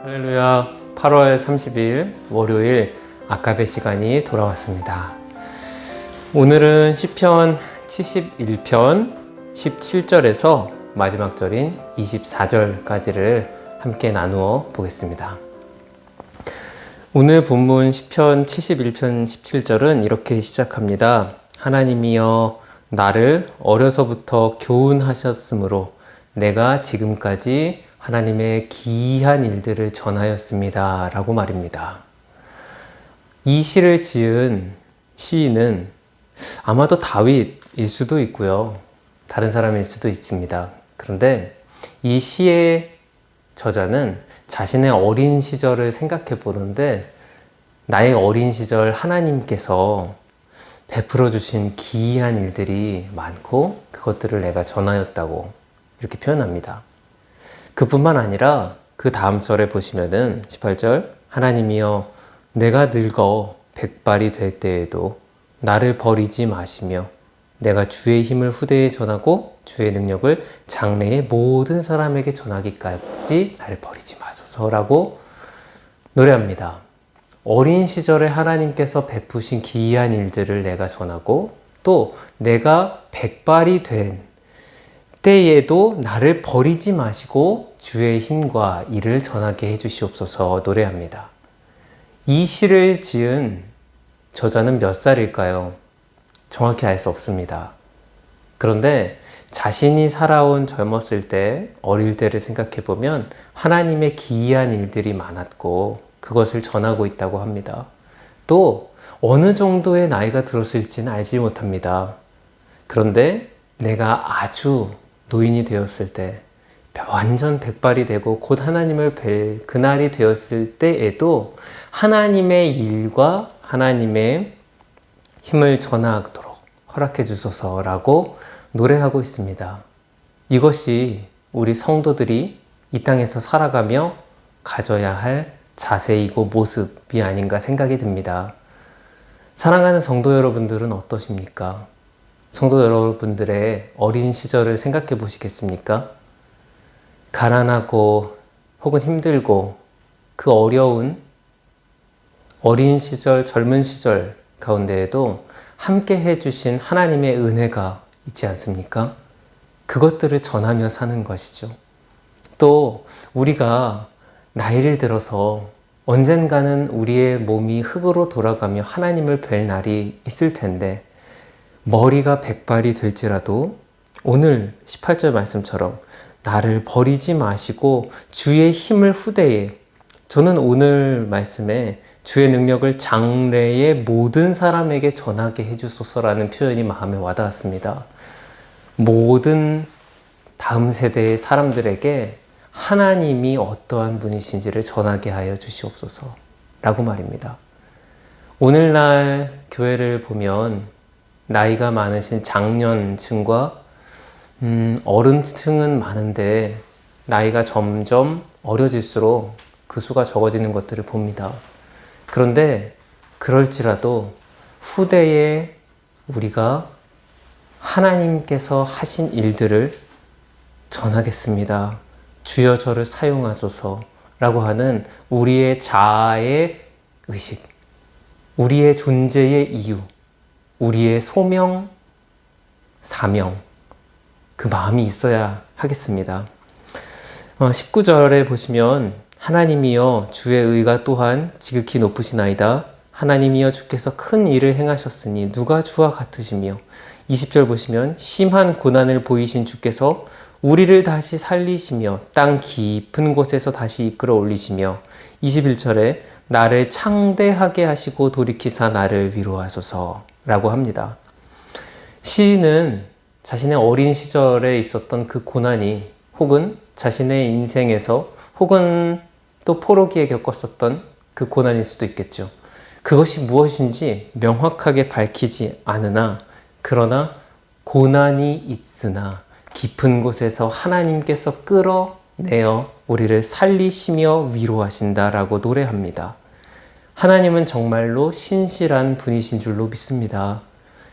할렐루야. 8월 30일 월요일 아까베 시간이 돌아왔습니다. 오늘은 시편 71편 17절에서 마지막 절인 24절까지를 함께 나누어 보겠습니다. 오늘 본문 시편 71편 17절은 이렇게 시작합니다. 하나님이여 나를 어려서부터 교훈하셨으므로 내가 지금까지 하나님의 기이한 일들을 전하였습니다. 라고 말입니다. 이 시를 지은 시인은 아마도 다윗일 수도 있고요. 다른 사람일 수도 있습니다. 그런데 이 시의 저자는 자신의 어린 시절을 생각해 보는데 나의 어린 시절 하나님께서 베풀어 주신 기이한 일들이 많고 그것들을 내가 전하였다고 이렇게 표현합니다. 그뿐만 아니라 그 다음 절에 보시면은 18절 하나님이여 내가 늙어 백발이 될 때에도 나를 버리지 마시며 내가 주의 힘을 후대에 전하고 주의 능력을 장래의 모든 사람에게 전하기까지 나를 버리지 마소서라고 노래합니다. 어린 시절에 하나님께서 베푸신 기이한 일들을 내가 전하고 또 내가 백발이 된 때에도 나를 버리지 마시고 주의 힘과 일을 전하게 해주시옵소서 노래합니다. 이 시를 지은 저자는 몇 살일까요? 정확히 알 수 없습니다. 그런데 자신이 살아온 젊었을 때, 어릴 때를 생각해 보면 하나님의 기이한 일들이 많았고 그것을 전하고 있다고 합니다. 또 어느 정도의 나이가 들었을지는 알지 못합니다. 그런데 내가 아주 노인이 되었을 때 완전 백발이 되고 곧 하나님을 뵐 그날이 되었을 때에도 하나님의 일과 하나님의 힘을 전하도록 허락해 주소서라고 노래하고 있습니다. 이것이 우리 성도들이 이 땅에서 살아가며 가져야 할 자세이고 모습이 아닌가 생각이 듭니다. 사랑하는 성도 여러분들은 어떠십니까? 성도 여러분들의 어린 시절을 생각해 보시겠습니까? 가난하고 혹은 힘들고 그 어려운 어린 시절, 젊은 시절 가운데에도 함께 해주신 하나님의 은혜가 있지 않습니까? 그것들을 전하며 사는 것이죠. 또 우리가 나이를 들어서 언젠가는 우리의 몸이 흙으로 돌아가며 하나님을 뵐 날이 있을 텐데 머리가 백발이 될지라도 오늘 18절 말씀처럼 나를 버리지 마시고 주의 힘을 후대에 저는 오늘 말씀에 주의 능력을 장래의 모든 사람에게 전하게 해주소서라는 표현이 마음에 와닿았습니다. 모든 다음 세대의 사람들에게 하나님이 어떠한 분이신지를 전하게 하여 주시옵소서 라고 말입니다. 오늘날 교회를 보면 나이가 많으신 장년층과 어른층은 많은데 나이가 점점 어려질수록 그 수가 적어지는 것들을 봅니다. 그런데 그럴지라도 후대에 우리가 하나님께서 하신 일들을 전하겠습니다. 주여 저를 사용하소서 라고 하는 우리의 자아의 의식, 우리의 존재의 이유, 우리의 소명, 사명, 그 마음이 있어야 하겠습니다. 19절에 보시면 하나님이여 주의 의가 또한 지극히 높으시나이다. 하나님이여 주께서 큰 일을 행하셨으니 누가 주와 같으시며 20절 보시면 심한 고난을 보이신 주께서 우리를 다시 살리시며 땅 깊은 곳에서 다시 이끌어 올리시며 21절에 나를 창대하게 하시고 돌이키사 나를 위로하소서 라고 합니다. 시인은 자신의 어린 시절에 있었던 그 고난이 혹은 자신의 인생에서 혹은 또 포로기에 겪었었던 그 고난일 수도 있겠죠. 그것이 무엇인지 명확하게 밝히지 않으나 그러나 고난이 있으나 깊은 곳에서 하나님께서 끌어내어 우리를 살리시며 위로하신다라고 노래합니다. 하나님은 정말로 신실한 분이신 줄로 믿습니다.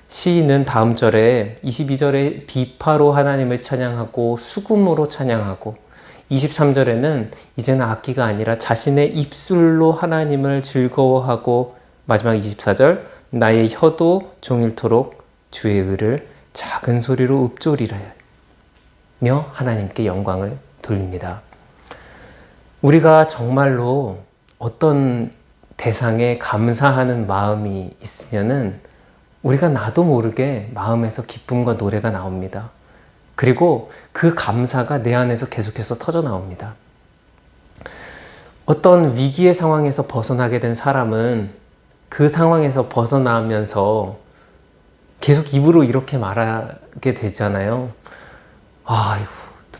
시인은 다음 절에 22절에 비파로 하나님을 찬양하고 수금으로 찬양하고 23절에는 이제는 악기가 아니라 자신의 입술로 하나님을 즐거워하고, 마지막 24절, 나의 혀도 종일토록 주의 의를 작은 소리로 읊조리라며 하나님께 영광을 돌립니다. 우리가 정말로 어떤 대상에 감사하는 마음이 있으면은 우리가 나도 모르게 마음에서 기쁨과 노래가 나옵니다. 그리고 그 감사가 내 안에서 계속해서 터져 나옵니다. 어떤 위기의 상황에서 벗어나게 된 사람은 그 상황에서 벗어나면서 계속 입으로 이렇게 말하게 되잖아요. 아이고,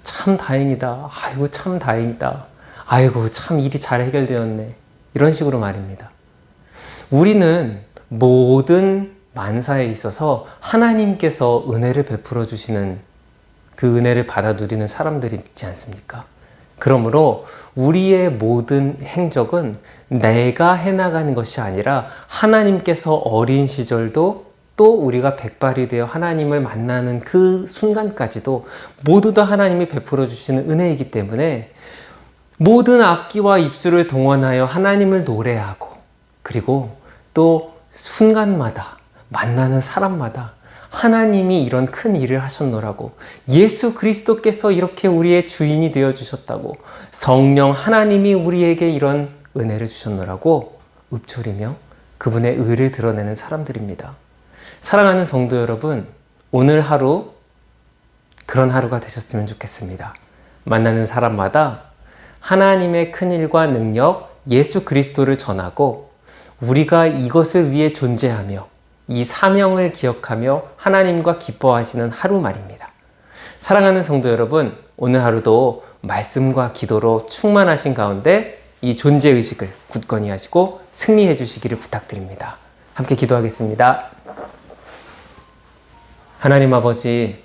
참 다행이다. 아이고, 참 다행이다. 아이고, 참 일이 잘 해결되었네. 이런 식으로 말입니다. 우리는 모든 만사에 있어서 하나님께서 은혜를 베풀어 주시는 그 은혜를 받아 누리는 사람들이 있지 않습니까? 그러므로 우리의 모든 행적은 내가 해나가는 것이 아니라 하나님께서 어린 시절도 또 우리가 백발이 되어 하나님을 만나는 그 순간까지도 모두 다 하나님이 베풀어 주시는 은혜이기 때문에 모든 악기와 입술을 동원하여 하나님을 노래하고, 그리고 또 순간마다 만나는 사람마다 하나님이 이런 큰 일을 하셨노라고, 예수 그리스도께서 이렇게 우리의 주인이 되어주셨다고, 성령 하나님이 우리에게 이런 은혜를 주셨노라고 읊조리며 그분의 의를 드러내는 사람들입니다. 사랑하는 성도 여러분, 오늘 하루 그런 하루가 되셨으면 좋겠습니다. 만나는 사람마다 하나님의 큰일과 능력, 예수 그리스도를 전하고 우리가 이것을 위해 존재하며 이 사명을 기억하며 하나님과 기뻐하시는 하루 말입니다. 사랑하는 성도 여러분, 오늘 하루도 말씀과 기도로 충만하신 가운데 이 존재의식을 굳건히 하시고 승리해 주시기를 부탁드립니다. 함께 기도하겠습니다. 하나님 아버지,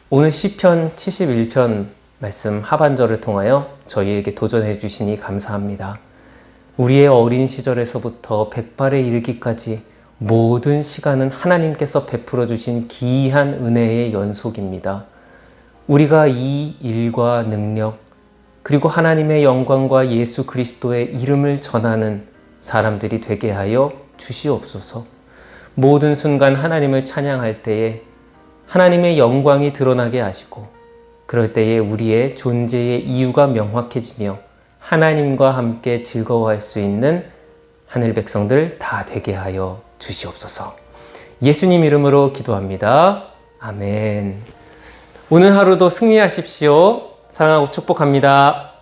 오늘 시편 71편 말씀 하반절을 통하여 저희에게 도전해 주시니 감사합니다. 우리의 어린 시절에서부터 백발에 이르기까지 모든 시간은 하나님께서 베풀어 주신 기이한 은혜의 연속입니다. 우리가 이 일과 능력, 그리고 하나님의 영광과 예수 그리스도의 이름을 전하는 사람들이 되게 하여 주시옵소서. 모든 순간 하나님을 찬양할 때에 하나님의 영광이 드러나게 하시고, 그럴 때에 우리의 존재의 이유가 명확해지며 하나님과 함께 즐거워할 수 있는 하늘 백성들 다 되게 하여 주시옵소서. 예수님 이름으로 기도합니다. 아멘. 오늘 하루도 승리하십시오. 사랑하고 축복합니다.